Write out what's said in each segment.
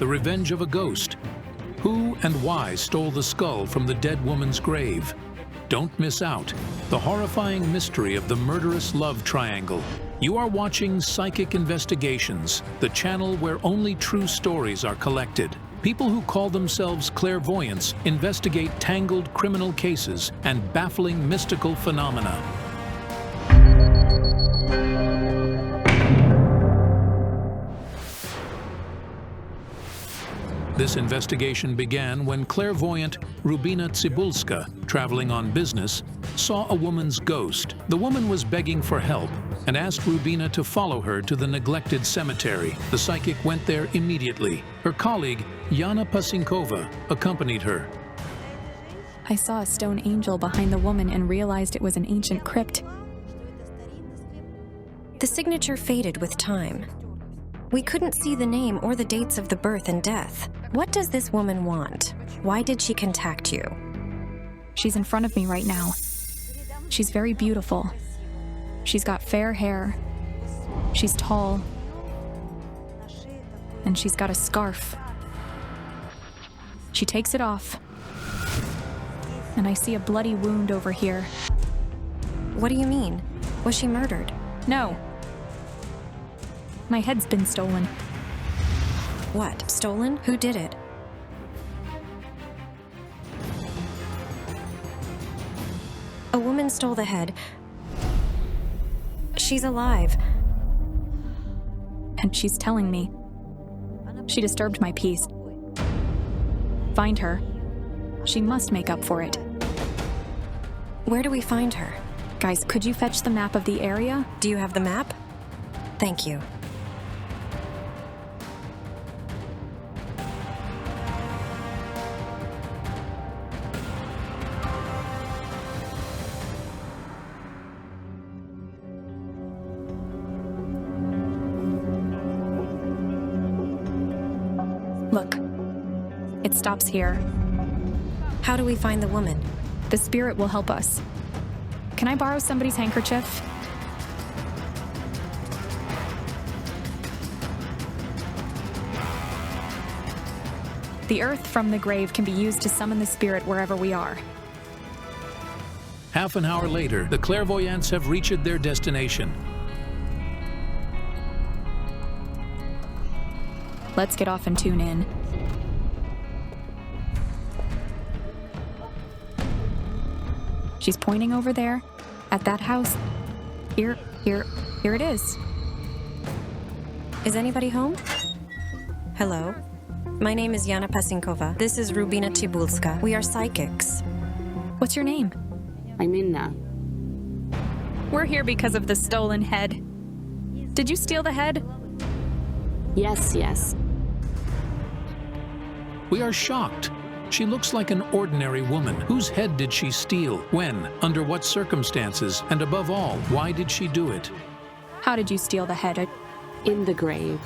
the revenge of a ghost. Who and why stole the skull from the dead woman's grave? Don't miss out. The horrifying mystery of the murderous love triangle. You are watching Psychic Investigations, the channel where only true stories are collected. People who call themselves clairvoyants investigate tangled criminal cases and baffling mystical phenomena. This investigation began when clairvoyant Rubína Tsybúlska, traveling on business, saw a woman's ghost. The woman was begging for help and asked Rubína to follow her to the neglected cemetery. The psychic went there immediately. Her colleague, Yána Pasynkóva, accompanied her. I saw a stone angel behind the woman and realized it was an ancient crypt. The signature faded with time. We couldn't see the name or the dates of the birth and death. What does this woman want? Why did she contact you? She's in front of me right now. She's very beautiful. She's got fair hair. She's tall. And she's got a scarf. She takes it off. And I see a bloody wound over here. What do you mean? Was she murdered? No. My head's been stolen. What? Stolen? Who did it? A woman stole the head. She's alive. And she's telling me. She disturbed my peace. Find her. She must make up for it. Where do we find her? Guys, could you fetch the map of the area? Do you have the map? Thank you. Look, it stops here. How do we find the woman? The spirit will help us. Can I borrow somebody's handkerchief? The earth from the grave can be used to summon the spirit wherever we are. Half an hour later, the clairvoyants have reached their destination. Let's get off and tune in. She's pointing over there, at that house. Here it is. Is anybody home? Hello. My name is Yána Pasynkóva. This is Rubína Tsybúlska. We are psychics. What's your name? I'm Inna. We're here because of the stolen head. Did you steal the head? Yes. We are shocked. She looks like an ordinary woman. Whose head did she steal? When? Under what circumstances? And above all, why did she do it? How did you steal the head? In the grave.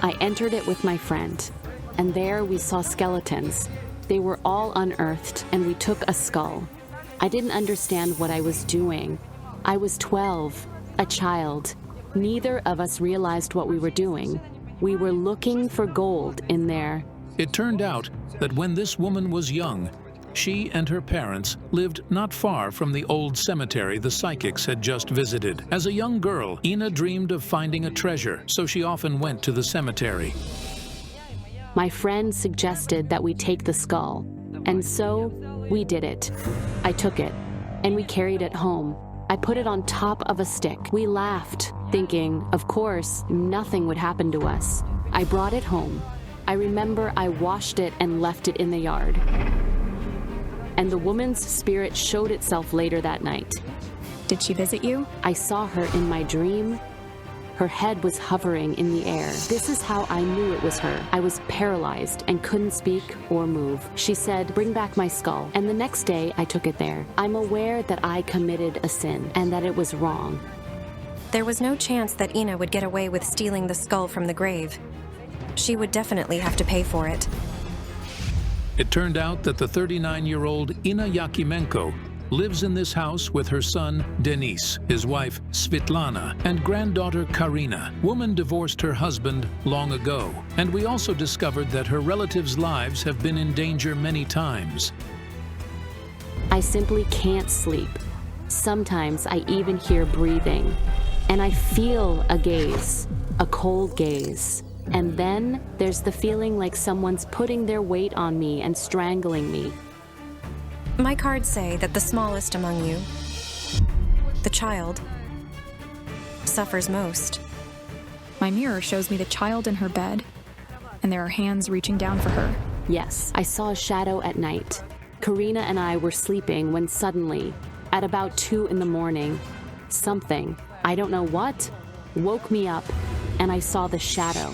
I entered it with my friend, and there we saw skeletons. They were all unearthed, and we took a skull. I didn't understand what I was doing. I was 12, a child. Neither of us realized what we were doing. We were looking for gold in there. It turned out that when this woman was young, she and her parents lived not far from the old cemetery the psychics had just visited. As a young girl, Inna dreamed of finding a treasure, so she often went to the cemetery. My friend suggested that we take the skull, and so we did it. I took it, and we carried it home. I put it on top of a stick. We laughed, thinking, of course, nothing would happen to us. I brought it home. I remember I washed it and left it in the yard. And the woman's spirit showed itself later that night. Did she visit you? I saw her in my dream. Her head was hovering in the air. This is how I knew it was her. I was paralyzed and couldn't speak or move. She said, "Bring back my skull." And the next day, I took it there. I'm aware that I committed a sin and that it was wrong. There was no chance that Inna would get away with stealing the skull from the grave. She would definitely have to pay for it. It turned out that the 39-year-old Inna Yakimenko lives in this house with her son, Denis, his wife, Svitlana, and granddaughter, Karina. Woman divorced her husband long ago, and we also discovered that her relatives' lives have been in danger many times. I simply can't sleep. Sometimes I even hear breathing, and I feel a gaze, a cold gaze. And then there's the feeling like someone's putting their weight on me and strangling me. My cards say that the smallest among you, the child, suffers most. My mirror shows me the child in her bed, and there are hands reaching down for her. Yes, I saw a shadow at night. Karina and I were sleeping when suddenly, at about 2 in the morning, something, I don't know what, woke me up, and I saw the shadow.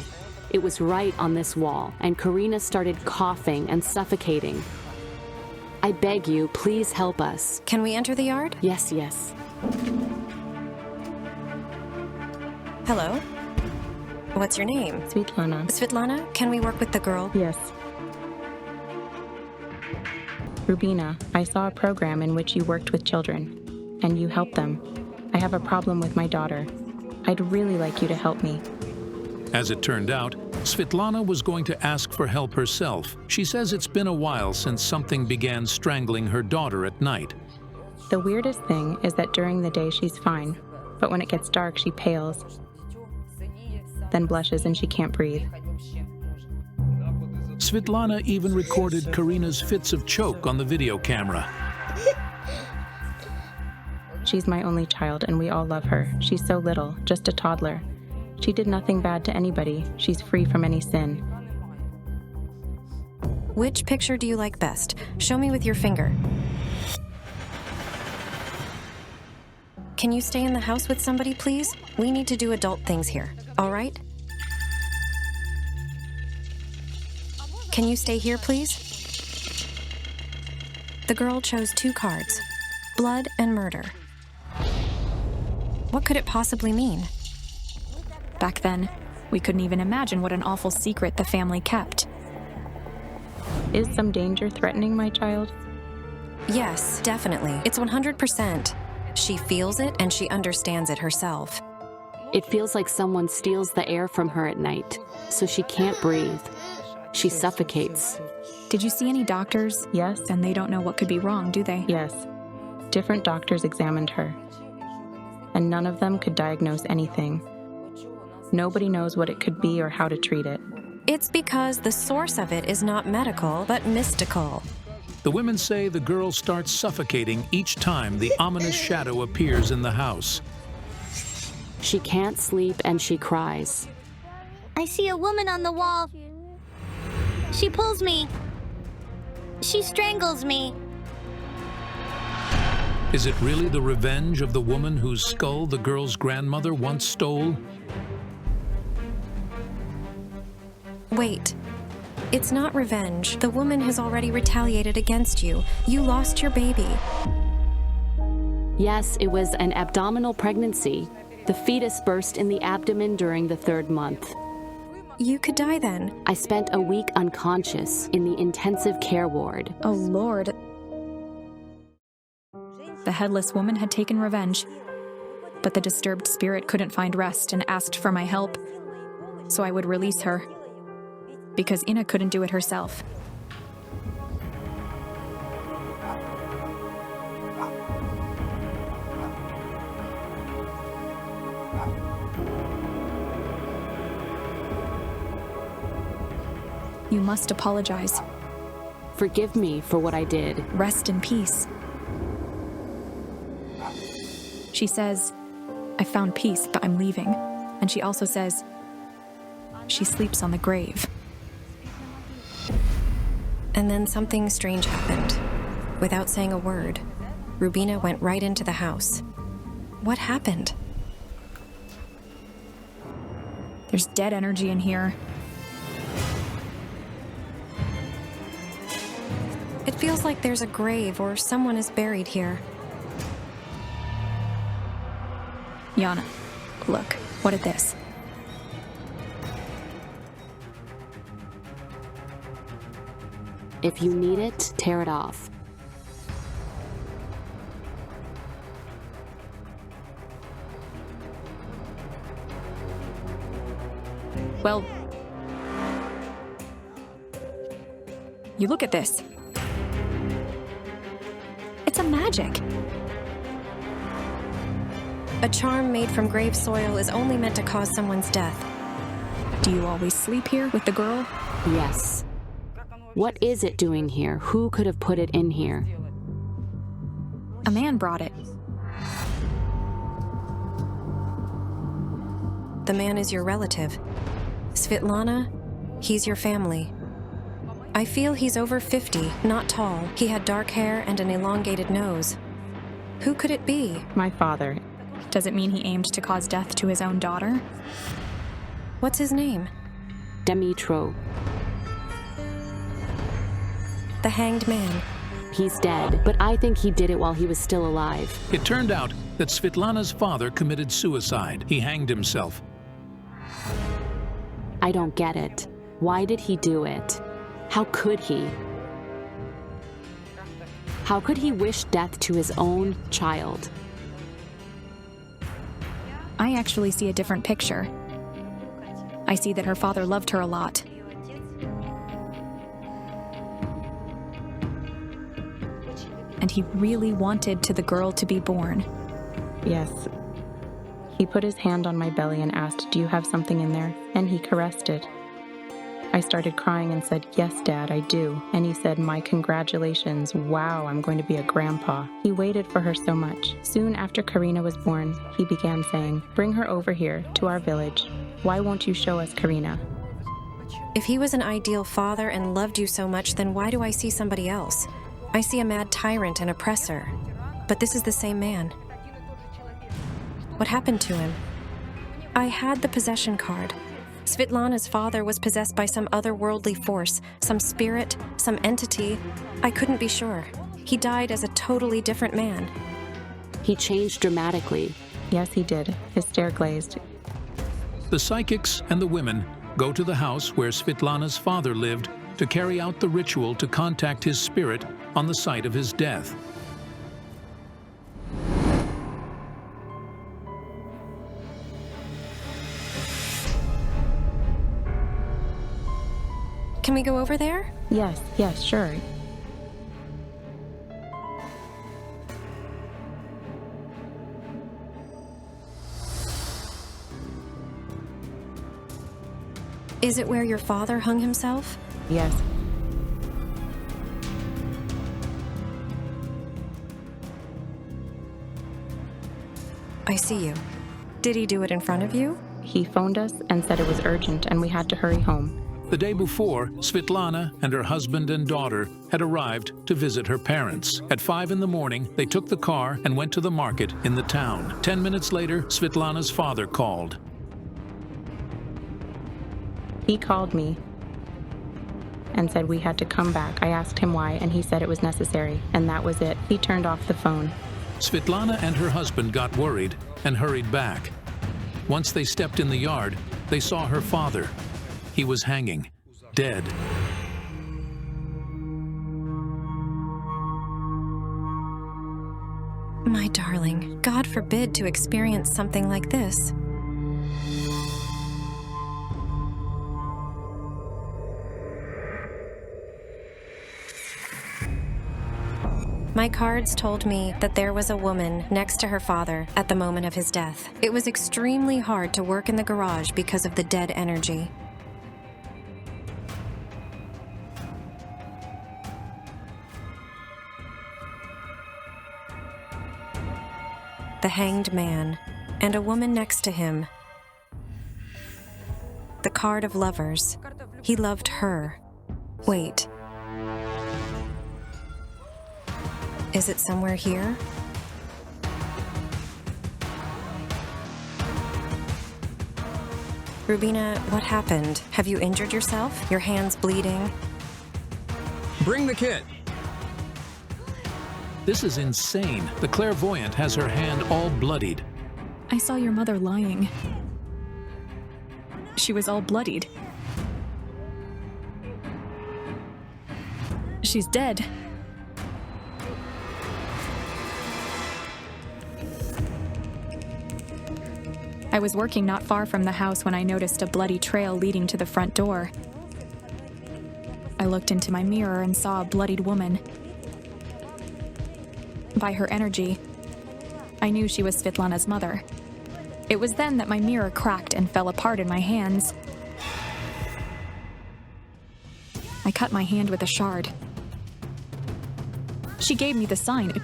It was right on this wall, and Karina started coughing and suffocating. I beg you, please help us. Can we enter the yard? Yes, yes. Hello? What's your name? Svitlana. Svitlana, can we work with the girl? Yes. Rubína, I saw a program in which you worked with children, and you helped them. I have a problem with my daughter. I'd really like you to help me. As it turned out, Svitlana was going to ask for help herself. She says it's been a while since something began strangling her daughter at night. The weirdest thing is that during the day she's fine, but when it gets dark she pales, then blushes and she can't breathe. Svitlana even recorded Karina's fits of choke on the video camera. She's my only child and we all love her. She's so little, just a toddler. She did nothing bad to anybody. She's free from any sin. Which picture do you like best? Show me with your finger. Can you stay in the house with somebody, please? We need to do adult things here, all right? Can you stay here, please? The girl chose 2 cards, blood and murder. What could it possibly mean? Back then, we couldn't even imagine what an awful secret the family kept. Is some danger threatening my child? Yes, definitely. It's 100%. She feels it and she understands it herself. It feels like someone steals the air from her at night, so she can't breathe. She suffocates. Did you see any doctors? Yes. And they don't know what could be wrong, do they? Yes. Different doctors examined her, and none of them could diagnose anything. Nobody knows what it could be or how to treat it. It's because the source of it is not medical, but mystical. The women say the girl starts suffocating each time the ominous shadow appears in the house. She can't sleep and she cries. I see a woman on the wall. She pulls me. She strangles me. Is it really the revenge of the woman whose skull the girl's grandmother once stole? Wait. It's not revenge. The woman has already retaliated against you. You lost your baby. Yes, it was an abdominal pregnancy. The fetus burst in the abdomen during the 3rd month. You could die then. I spent a week unconscious in the intensive care ward. Oh, Lord. The headless woman had taken revenge, but the disturbed spirit couldn't find rest and asked for my help, so I would release her, because Ina couldn't do it herself. You must apologize. Forgive me for what I did. Rest in peace. She says, I found peace, but I'm leaving. And she also says, she sleeps on the grave. And then something strange happened. Without saying a word, Rubína went right into the house. What happened? There's dead energy in here. It feels like there's a grave or someone is buried here. Yána, look, what at this? If you need it, tear it off. Well, you look at this. It's a magic. A charm made from grave soil is only meant to cause someone's death. Do you always sleep here with the girl? Yes. What is it doing here? Who could have put it in here? A man brought it. The man is your relative. Svetlana, he's your family. I feel he's over 50, not tall. He had dark hair and an elongated nose. Who could it be? My father. Does it mean he aimed to cause death to his own daughter? What's his name? Dimitro. The hanged man. He's dead, but I think he did it while he was still alive. It turned out that Svetlana's father committed suicide. He hanged himself. I don't get it. Why did he do it? How could he? How could he wish death to his own child? I actually see a different picture. I see that her father loved her a lot. And he really wanted the girl to be born. Yes. He put his hand on my belly and asked, "Do you have something in there?" And he caressed it. I started crying and said, "Yes, Dad, I do." And he said, "My congratulations. Wow, I'm going to be a grandpa." He waited for her so much. Soon after Karina was born, he began saying, "Bring her over here, to our village. Why won't you show us Karina?" If he was an ideal father and loved you so much, then why do I see somebody else? I see a mad tyrant and oppressor. But this is the same man. What happened to him? I had the possession card. Svetlana's father was possessed by some otherworldly force, some spirit, some entity. I couldn't be sure. He died as a totally different man. He changed dramatically. Yes, he did. His stare glazed. The psychics and the women go to the house where Svetlana's father lived to carry out the ritual to contact his spirit on the site of his death. Can we go over there? Yes, sure. Is it where your father hung himself? Yes. I see you. Did he do it in front of you? He phoned us and said it was urgent and we had to hurry home. The day before, Svetlana and her husband and daughter had arrived to visit her parents. At 5 in the morning, they took the car and went to the market in the town. 10 minutes later, Svetlana's father called. He called me and said we had to come back. I asked him why, and he said it was necessary, and that was it. He turned off the phone. Svetlana and her husband got worried and hurried back. Once they stepped in the yard, they saw her father. He was hanging, dead. My darling, God forbid to experience something like this. My cards told me that there was a woman next to her father at the moment of his death. It was extremely hard to work in the garage because of the dead energy. The hanged man, and a woman next to him. The card of lovers. He loved her. Wait. Is it somewhere here? Rubína, what happened? Have you injured yourself? Your hand's bleeding? Bring the kit. This is insane. The clairvoyant has her hand all bloodied. I saw your mother lying. She was all bloodied. She's dead. I was working not far from the house when I noticed a bloody trail leading to the front door. I looked into my mirror and saw a bloodied woman. By her energy, I knew she was Svetlana's mother. It was then that my mirror cracked and fell apart in my hands. I cut my hand with a shard. She gave me the sign.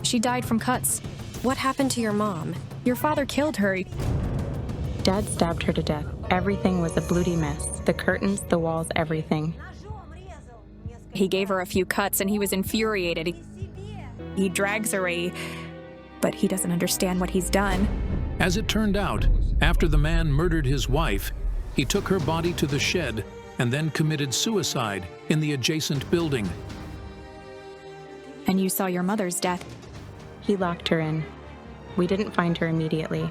She died from cuts. What happened to your mom? Your father killed her. Dad stabbed her to death. Everything was a bloody mess. The curtains, the walls, everything. He gave her a few cuts and he was infuriated. He drags her but he doesn't understand what he's done. As it turned out, after the man murdered his wife, he took her body to the shed and then committed suicide in the adjacent building. And you saw your mother's death. He locked her in. We didn't find her immediately.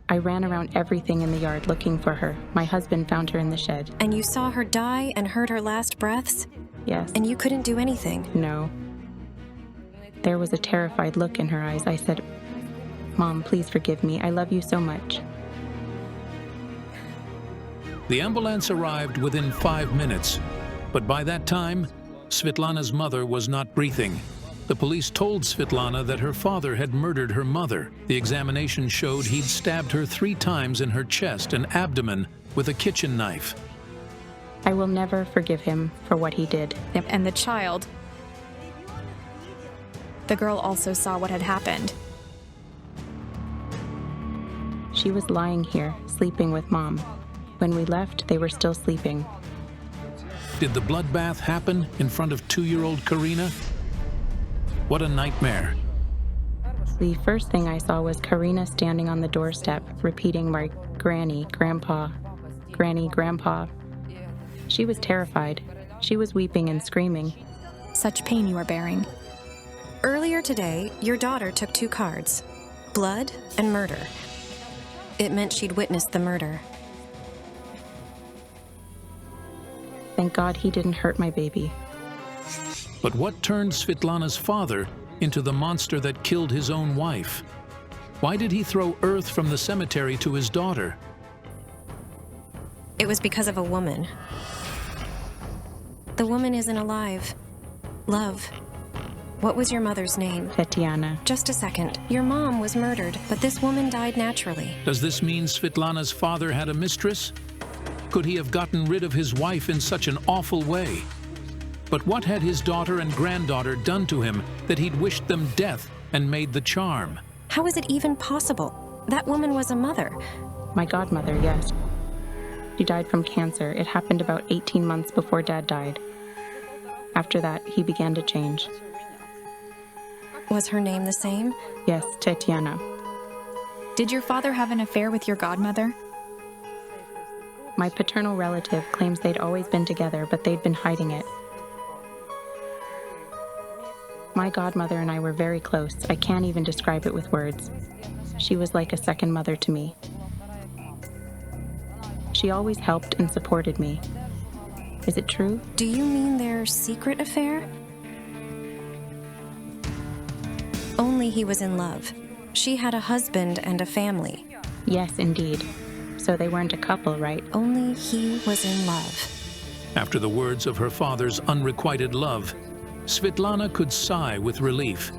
I ran around everything in the yard looking for her. My husband found her in the shed. And you saw her die and heard her last breaths? Yes. And you couldn't do anything? No. There was a terrified look in her eyes. I said, "Mom, please forgive me. I love you so much." The ambulance arrived within 5 minutes, but by that time, Svetlana's mother was not breathing. The police told Svetlana that her father had murdered her mother. The examination showed he'd stabbed her 3 times in her chest and abdomen with a kitchen knife. I will never forgive him for what he did. And the child. The girl also saw what had happened. She was lying here, sleeping with Mom. When we left, they were still sleeping. Did the bloodbath happen in front of 2-year-old Karina? What a nightmare. The first thing I saw was Karina standing on the doorstep, repeating my granny, grandpa, granny, grandpa. She was terrified. She was weeping and screaming. Such pain you are bearing. Earlier today, your daughter took 2 cards, blood and murder. It meant she'd witnessed the murder. Thank God he didn't hurt my baby. But what turned Svetlana's father into the monster that killed his own wife? Why did he throw earth from the cemetery to his daughter? It was because of a woman. The woman isn't alive. Love. What was your mother's name? Tatiana. Just a second. Your mom was murdered, but this woman died naturally. Does this mean Svetlana's father had a mistress? Could he have gotten rid of his wife in such an awful way? But what had his daughter and granddaughter done to him that he'd wished them death and made the charm? How is it even possible? That woman was a mother. My godmother, yes. She died from cancer. It happened about 18 months before Dad died. After that, he began to change. Was her name the same? Yes, Tatiana. Did your father have an affair with your godmother? My paternal relative claims they'd always been together, but they'd been hiding it. My godmother and I were very close. I can't even describe it with words. She was like a second mother to me. She always helped and supported me. Is it true? Do you mean their secret affair? Only he was in love. She had a husband and a family. Yes, indeed. So they weren't a couple, right? Only he was in love. After the words of her father's unrequited love, Svetlana could sigh with relief.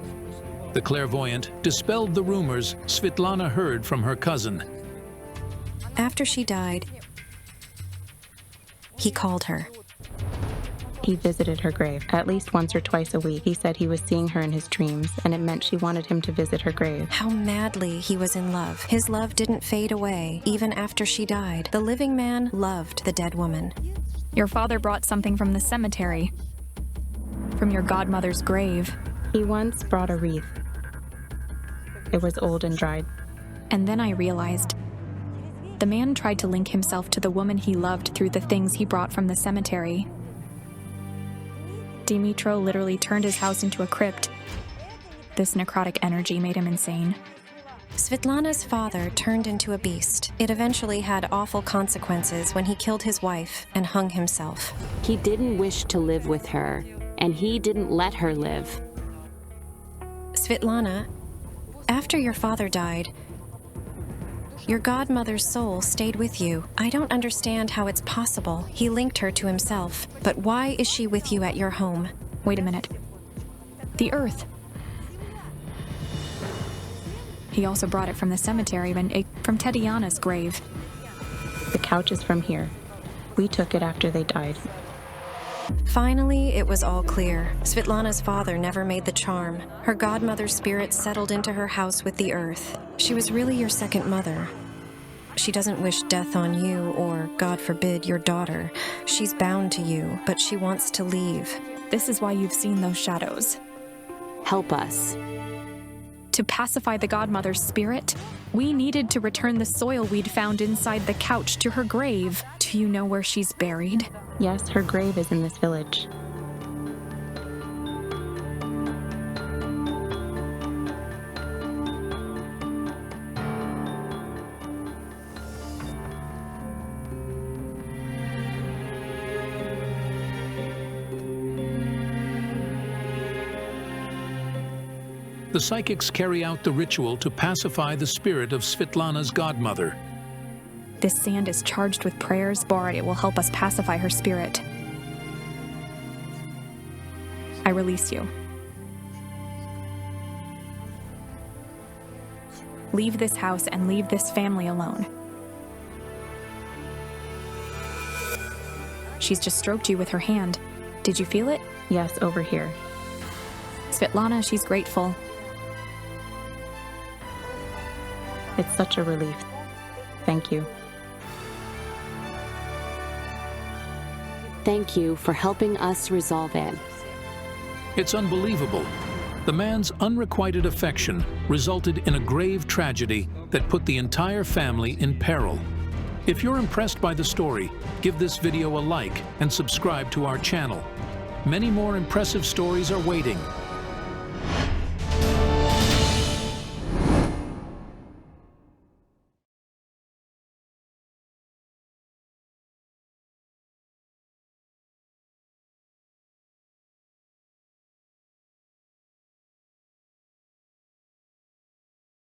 The clairvoyant dispelled the rumors Svetlana heard from her cousin. After she died, he called her. He visited her grave at least once or twice a week. He said he was seeing her in his dreams, and it meant she wanted him to visit her grave. How madly he was in love. His love didn't fade away, even after she died. The living man loved the dead woman. Your father brought something from the cemetery. From your godmother's grave. He once brought a wreath. It was old and dried. And then I realized the man tried to link himself to the woman he loved through the things he brought from the cemetery. Dimitro literally turned his house into a crypt. This necrotic energy made him insane. Svetlana's father turned into a beast. It eventually had awful consequences when he killed his wife and hung himself. He didn't wish to live with her, and he didn't let her live. Svetlana, after your father died, your godmother's soul stayed with you. I don't understand how it's possible. He linked her to himself. But why is she with you at your home? Wait a minute. The earth. He also brought it from the cemetery from Tatiana's grave. The couch is from here. We took it after they died. Finally, it was all clear. Svetlana's father never made the charm. Her godmother's spirit settled into her house with the earth. She was really your second mother. She doesn't wish death on you or, God forbid, your daughter. She's bound to you, but she wants to leave. This is why you've seen those shadows. Help us. To pacify the godmother's spirit, we needed to return the soil we'd found inside the couch to her grave. Do you know where she's buried? Yes, her grave is in this village. The psychics carry out the ritual to pacify the spirit of Svetlana's godmother. This sand is charged with prayers, Bard. It will help us pacify her spirit. I release you. Leave this house and leave this family alone. She's just stroked you with her hand. Did you feel it? Yes, over here. Svetlana, she's grateful. It's such a relief. Thank you. Thank you for helping us resolve it. It's unbelievable. The man's unrequited affection resulted in a grave tragedy that put the entire family in peril. If you're impressed by the story, give this video a like and subscribe to our channel. Many more impressive stories are waiting.